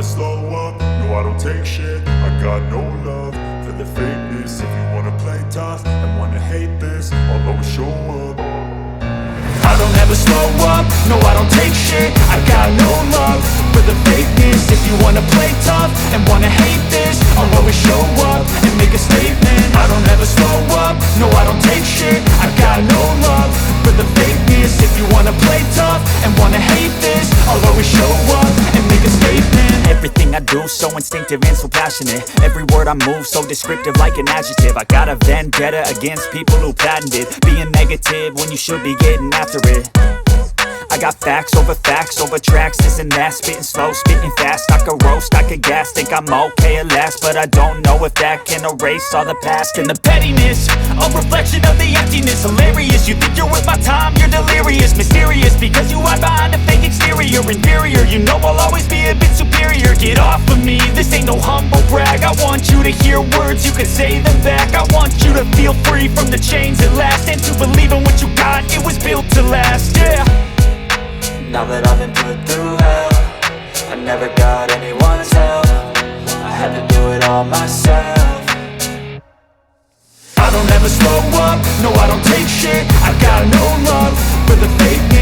slow up, no I don't take shit. I got no love for the fakeness. If you wanna play tough and wanna hate this, I'll always show up. I don't ever slow up, no I don't take shit. I got no love for the fakeness. If you wanna play tough and wanna hate this, I'll always show up and make a statement. I don't ever slow up, no I don't take shit. I got no love for the fakeness. If you wanna play tough and wanna hate this, I'll always show up and make a statement. Everything I do so instinctive and so passionate. Every word I move so descriptive like an adjective. I got a vendetta against people who patented being negative when you should be getting after it. I got facts over tracks, this and that. Spitting slow, spitting fast, I could roast, I could gas. Think I'm okay at last, but I don't know if that can erase all the past. And the pettiness, a reflection of the emptiness. Hilarious, you think you're worth my time, you're delirious. Mysterious, because you hide behind a fake exterior. Inferior, you know I'll always be a bit superior. Get off of me, this ain't no humble brag. I want you to hear words, you can say them back. I want you to feel free from the chains at last, and to believe in what you got, it was built to last, yeah. Now that I've been put through hell, I never got anyone's help. I had to do it all myself. I don't ever slow up, no I don't take shit. I got no love for the fake